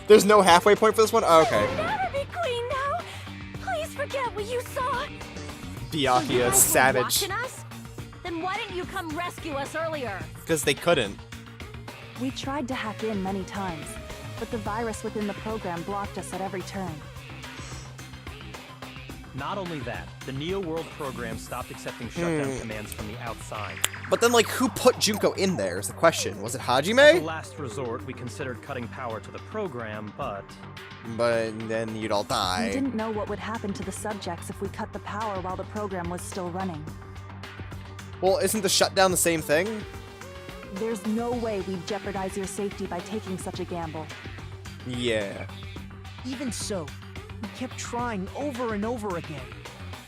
There's no halfway point for this one? Oh, okay. I'll never be queen now. Please forget what you saw. Byakuya is savage. Watching us? Then why didn't you come rescue us earlier? Because they couldn't. We tried to hack in many times, but the virus within the program blocked us at every turn. Not only that, the Neo World program stopped accepting shutdown commands from the outside. But then, like, who put Junko in there is the question. Was it As a Hajime? last resort, we considered cutting power to the program, but But then you'd all We die. didn't know what would happen to the subjects if we cut the power while the program was still running. Well, isn't the shutdown the same thing? There's no way we'd jeopardize your safety by taking such a gamble. Yeah. Even so, we kept trying over and over again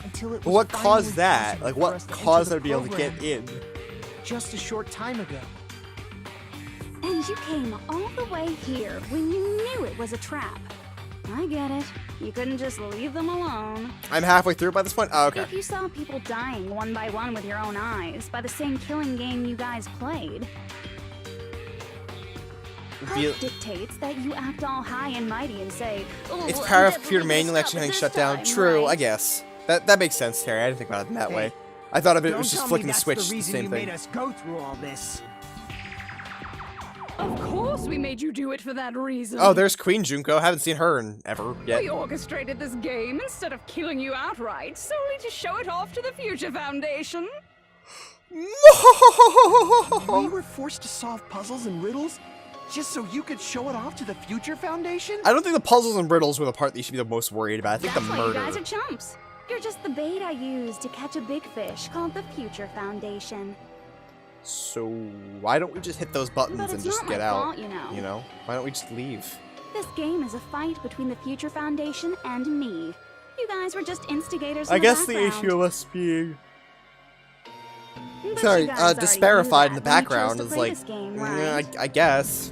until it was But what finally caused that? possible Like, for what us to enter caused the her to be able to program get in? just a short time ago. And you came all the way here when you knew it was a trap. I get it. You couldn't just leave them alone. I'm halfway through by this point? Oh, okay. If you saw people dying one by one with your own eyes by the same killing game you guys played, Be- Hope dictates that you act all high and mighty and say, "Oh, It's power of definitely computer gonna manual stop actually it having this shut down. time, True, right?" I guess. That makes sense, Terry. I didn't think about it in that way. I thought of it Don't was just tell me flicking the that's switch, the the reason same you thing. made us go through all this. Of course we made you do it for that reason. Oh, there's Queen Junko. Haven't seen her in ever yet. We orchestrated this game instead of killing you outright, solely to show it off to the Future Foundation. We were forced to solve puzzles and riddles just so you could show it off to the Future Foundation? I don't think the puzzles and riddles were the part that you should be the most worried about. I think That's the why murder. you guys are chumps. You're just the bait I used to catch a big fish called the Future Foundation. So why don't we just hit those buttons But and it's just not get my out? fault, you know. You know? Why don't we just leave? This game is a fight between the Future Foundation and me. You guys were just instigators. I in guess the background. issue of us being But sorry, you guys already disparified in knew the that when you chose background to is play like, this game, yeah, right? I guess.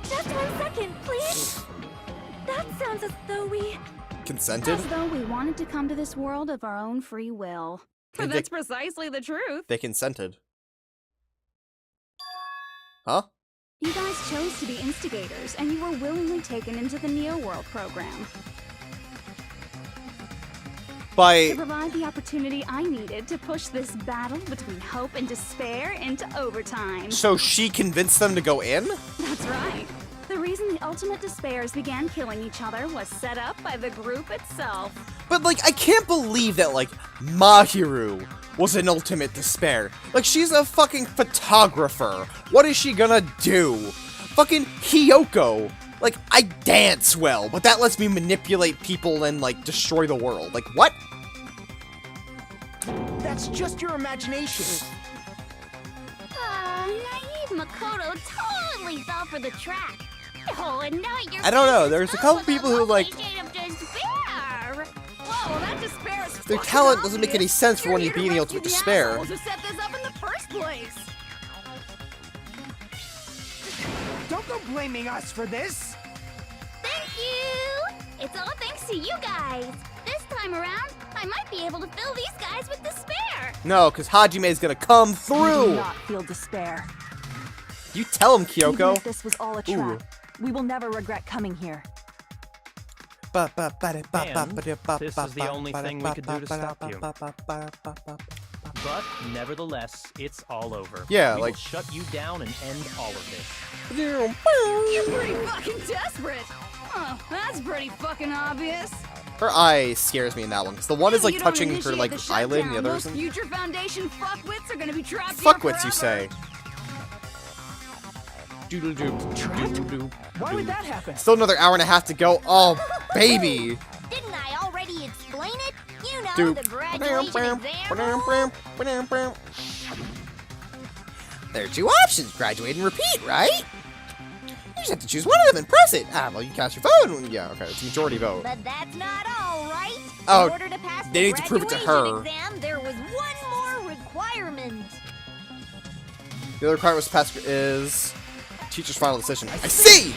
Just 1 second, please. That sounds as though we Consented? wanted to come to this world of our own free will. But that's precisely the truth. They consented. Huh? You guys chose to be instigators, and you were willingly taken into the Neo World program By to provide the opportunity I needed to push this battle between hope and despair into overtime. so she convinced them to go in? That's right. The reason the ultimate despairs began killing each other was set up by the group itself. But like, I can't believe that like Mahiru was an ultimate despair. Like, she's a fucking photographer. What is she gonna do? Fucking Hiyoko. Like, I dance well, but that lets me manipulate people and like destroy the world. Like, what? That's just your imagination. Naive Makoto totally fell for the trap. Oh, and now you're I don't know, there's a couple people who, like- Whoa, that despair is Their fucking talent doesn't make any obvious. sense for You're when you here to being the rescue ultimate the despair. assholes who set this up in the first place. Don't go blaming us for this. Thank you! It's all thanks to you guys. This time around, I might be able to fill these guys with despair. No, because Hajime is gonna come We do through. not feel despair. You tell him, Even Kyoko. if this was all a Ooh. trap, we will never regret coming here. this is the only thing we could do to stop you. But nevertheless, it's all over. Yeah, we like- will shut you down and end all of this. You're pretty fucking desperate. Oh, that's pretty fucking obvious. Her eye scares me in that one, because the one is like You don't touching her initiate like the eyelid, and the shutdown, other those isn't. Future Foundation fuckwits are gonna be trapped here Fuckwits, you say? forever. Doodle doo. Doodle doo. Why would that happen? Still another hour and a half to go. Oh, baby. Didn't I already explain it? You know, Doop. the graduation exam. There are two options, graduate and repeat, right? You just have to choose one of them and press it. Ah, well, you cast your vote. Yeah, okay, it's a majority vote. But that's not all, right? Oh, In order to pass they the need to prove it to graduation her. exam, there was one more requirement. The other requirement to pass is teacher's final decision. I see!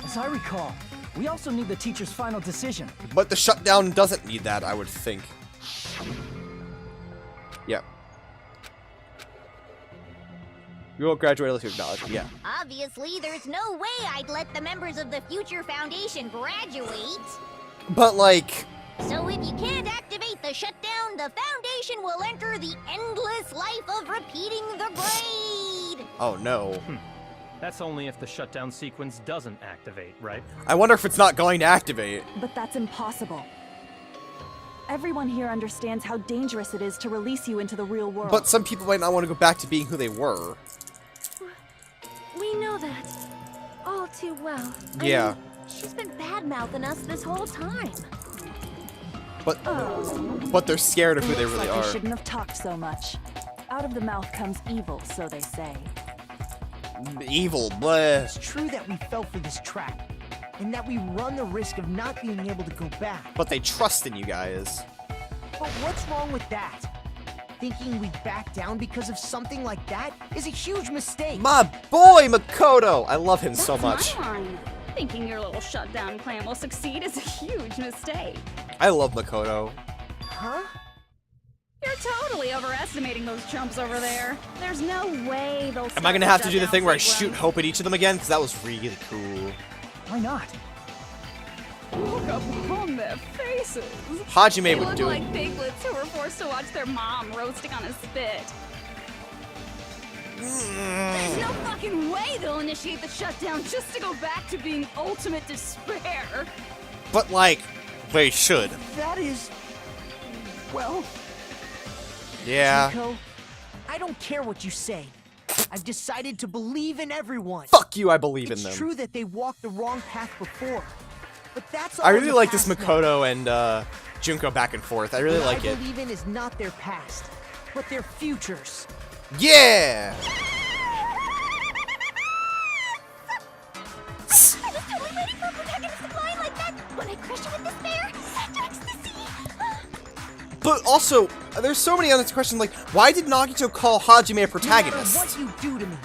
As I recall, we also need the teacher's final decision. But the shutdown doesn't need that, I would think. Yep. You won't graduate unless you acknowledge it. Yeah. Obviously, there's no way I'd let the members of the Future Foundation graduate. But like, So if you can't activate the shutdown, the Foundation will enter the endless life of repeating the grade. oh no. That's only if the shutdown sequence doesn't activate, right? I wonder if it's not going to activate. But that's impossible. Everyone here understands how dangerous it is to release you into the real world. But some people might not want to go back to being who they were. We know that all too well. Yeah. I mean, she's been bad-mouthing us this whole time. But they're scared of who they Looks really like I are. shouldn't have talked so much. Out of the mouth comes evil, so they say. Evil, bleh. It's true that we fell for this trap, and that we run the risk of not being able to go back. But they trust in you guys. But what's wrong with that? Thinking we'd back down because of something like that is a huge mistake. My boy, Makoto! I love him so That's much. my line. Thinking your little shutdown plan will succeed is a huge mistake. I love Makoto. Huh? You're totally overestimating those chumps over there. There's no way they'll. Am I gonna have to do the thing where I shoot hope at each of them again? Because that was really cool. Why not? Look upon their faces. Hajime They would look do like it. piglets who were forced to watch their mom roasting on a spit. There's no fucking way they'll initiate the shutdown just to go back to being ultimate despair. But like, they should. That is... well... Yeah. Chico, I don't care what you say. I've decided to believe in everyone. Fuck you, I believe in It's them. true that they walked the wrong path before, but that's all I in really the like this past now. Makoto and Junko back and forth. I really What like I it. believe in is not their past, but their futures. Yeah! I was totally ready for a protagonist to fly like that when I crushed you with despair and ecstasy. But also, there's so many other questions like, why did Nagito call Hajime a No matter protagonist? what you do to me,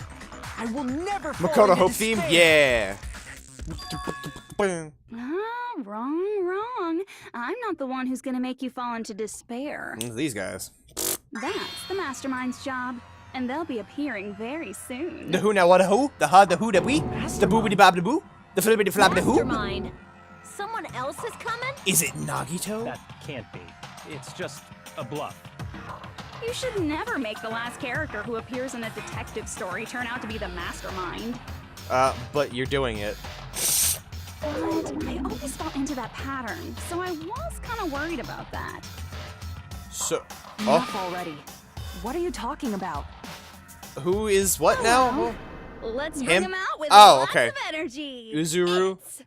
I will never fall Makoto into Hope theme? despair. Yeah. Wrong. I'm not the one who's gonna make you fall into despair. These guys. That's the mastermind's job, and they'll be appearing very soon. The who now what a who? The ha, the who, the we? The boobity bob the boo? The flippity flap the who? Mastermind. Someone else is coming? Is it Nagito? That can't be. It's just a bluff. You should never make the last character who appears in a detective story turn out to be the mastermind. But you're doing it. But I always fall into that pattern, so I was kind of worried about that. So, Enough oh, already. What are you talking about? who is what now? Well, let's bring Him? him out with Oh, lots okay. of energy. Uzuru? It's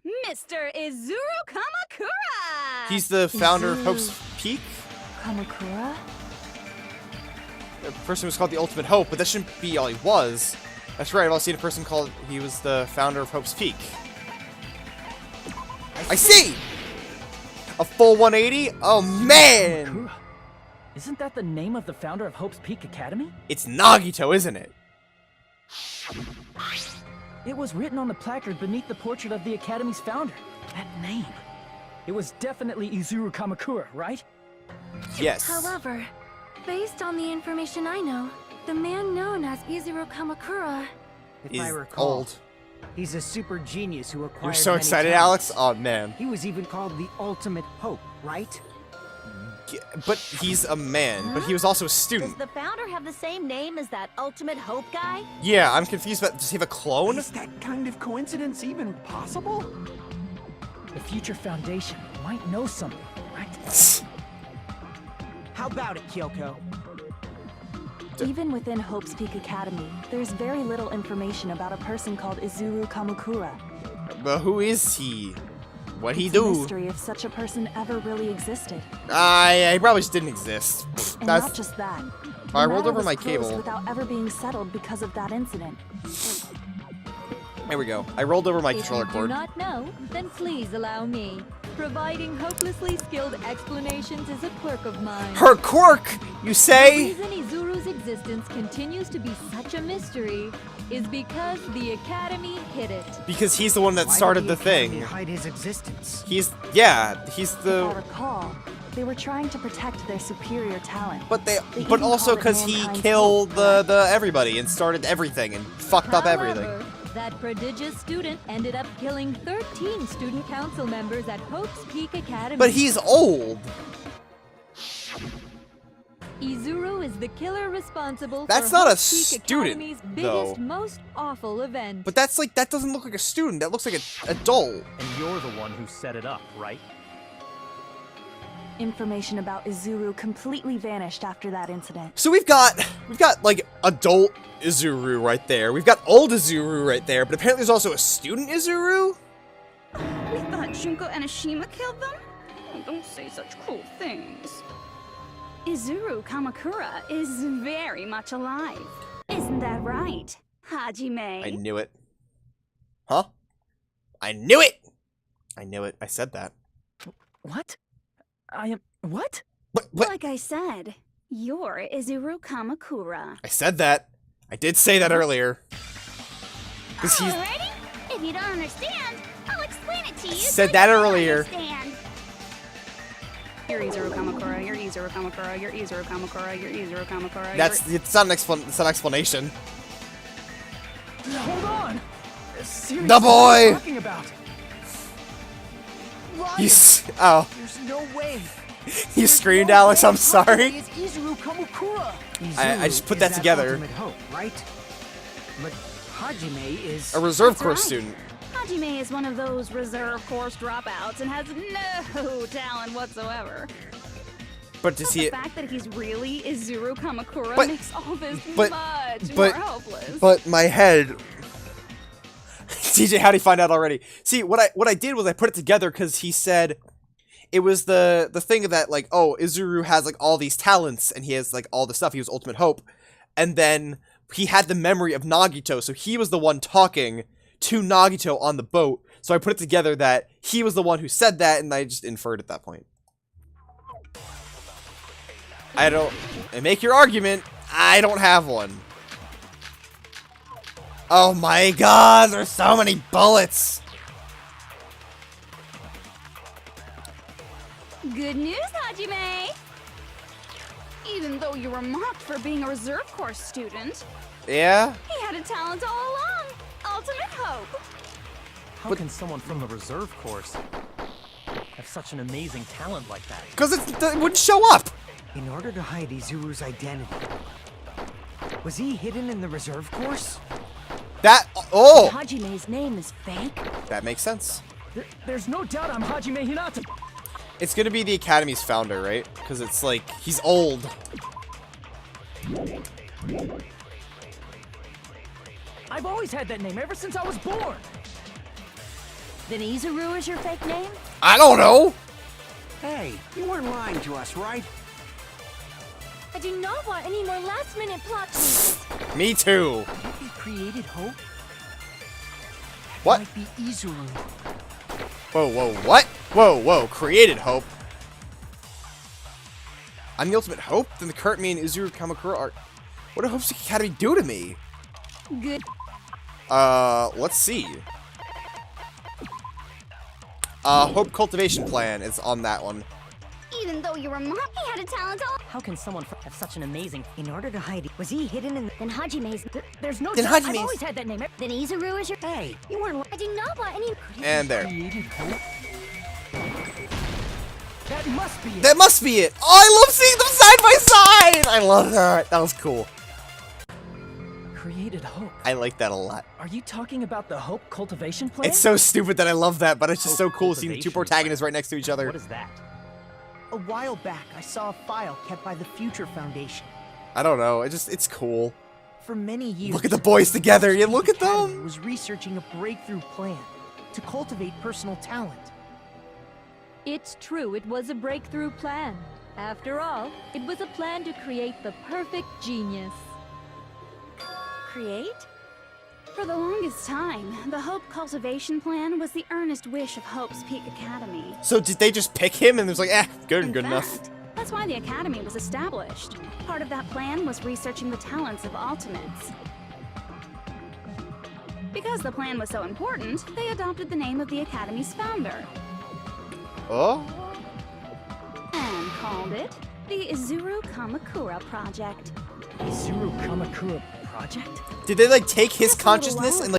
Mr. Izuru Kamakura! He's the founder of Hope's Peak? Kamakura? The person was called the Ultimate Hope, but that shouldn't be all he was. That's right, I've also seen a person called, he was the founder of Hope's Peak. I see! A full 180? Oh man! Isn't that the name of the founder of Hope's Peak Academy? It's Nagito, isn't it? It was written on the placard beneath the portrait of the Academy's founder. That name. It was definitely Izuru Kamakura, right? Yes. However, based on the information I know, the man known as Izuru Kamakura... If I Is recall, old. he's a super genius who acquired You're so many excited, talents. Alex? Oh man. He was even called the Ultimate Hope, right? But he's a man, but he was also a Does student. the founder have the same name as that Ultimate Hope guy? Yeah, I'm confused about, does he have a clone? Is that kind of coincidence even possible? The Future Foundation might know something, right? How about it, Kyoko? Even within Hope's Peak Academy, there's very little information about a person called Izuru Kamakura. But who is he? What'd he It's a do? mystery if such a person ever really existed. He probably just didn't exist. And That's, not just that. I the rolled matter over was my closed cable. without ever being settled because of that incident. There we go. I rolled over my If controller you do cord. not know, then please allow me. Providing hopelessly skilled explanations is a quirk of mine. Her quirk, you The say? reason Izuru's existence continues to be such a mystery is because the Academy hid it. Because he's the one that Why started did the Academy thing. hide his existence? He's If I the... recall, They were trying to protect their superior talent. But They but even also call it because he mankind's killed hope, the everybody and started everything and fucked up everything. However, that prodigious student ended up killing 13 student council members at Hope's Peak Academy. But he's old. Izuru is the killer responsible That's for not a Hope's Peak student, Academy's though. biggest, most awful event. But that's like, that doesn't look like a student. That looks like an adult. And you're the one who set it up, right? Information about Izuru completely vanished after that incident. So we've got like adult Izuru right there. We've got old Izuru right there. But apparently there's also a student Izuru. We thought Junko Enoshima killed them? Oh, don't say such cruel things. Izuru Kamakura is very much alive. Isn't that right, Hajime? I knew it. Huh? I knew it. I knew it. I said that. What? I am... What? What? Like I said, you're Izuru Kamakura. I said that. I did say that earlier. Because he's... Alrighty? If you don't understand, I'll explain it to you. Said so that you earlier. Understand. You're Izuru Kamakura, you're Izuru Kamakura, you're Izuru Kamakura, you're Izuru Kamakura. It's not an it's an explanation. Hold on! Seriously, The boy! What are you talking about? Oh. There's no way. You screamed, Alex. I'm sorry. Is Izuru Kamakura. I just put Izuru that is together. Ultimate hope, right? But Hajime is A reserve That's corps right. student. Hajime is one of those reserve course dropouts and has no talent whatsoever. But to see The it, fact that he's really Izuru Kamakura But- makes all this but- much but- more hopeless. but my head. TJ, how would he find out already? See, what I did was I put it together because he said it was the thing that like, oh, Izuru has like all these talents and he has like all the stuff. He was Ultimate Hope, and then he had the memory of Nagito, so he was the one talking to Nagito on the boat. So I put it together that he was the one who said that, and I just inferred at that point. I don't. And make your argument. I don't have one. Oh my god, there's so many bullets! Good news, Hajime! Even though you were mocked for being a reserve course student, Yeah? he had a talent all along. Ultimate hope. How can someone from the reserve course have such an amazing talent like that? Because it wouldn't show up! in order to hide Izuru's identity. Was he hidden in the reserve course? That. Oh! Hajime's name is fake? That makes sense. There's no doubt I'm Hajime Hinata. It's gonna be the Academy's founder, right? Because it's like, he's old. I've always had that name ever since I was born. Then Izuru is your fake name? I don't know! Hey, you weren't lying to us, right? I do not want any more last-minute plot twists. Me too. He created hope? What? Might be Izuru. Whoa, whoa, what? Whoa, whoa, created hope. I'm the ultimate hope? Then the current me and Izuru Kamakura are... What do Hope's Academy do to me? Good. Let's see. Hope Cultivation Plan is on that one. Even though you were mocked, he had a talent all. How can someone have such an amazing... In order to hide it, was he hidden in the... Then Hajime's. There's no Then doubt. Hajime's- I've always had that name. Then Izuru is your. Hey, you weren't... I do not want any. And there. Created hope? That must be it. That must be it! Oh, I love seeing them side by side! I love that. That was cool. Created hope. I like that a lot. Are you talking about the Hope Cultivation Plan? It's so stupid that I love that, but it's just so Hope cool seeing the two Cultivation protagonists Plan. right next to each other. What is that? A while back, I saw a file kept by the Future Foundation. I don't know. It's cool. For many years, Look at the boys together. Yeah, look at Academy them. was researching a breakthrough plan to cultivate personal talent. It's true, it was a breakthrough plan. After all, it was a plan to create the perfect genius. Create? For the longest time, the Hope Cultivation Plan was the earnest wish of Hope's Peak Academy. So did they just pick him and it was like, good In enough? fact, that's why the Academy was established. Part of that plan was researching the talents of Ultimates. Because the plan was so important, they adopted the name of the Academy's founder. Oh? And called it the Izuru Kamakura Project. Izuru Kamakura Project? Did they like take his Just a little consciousness while and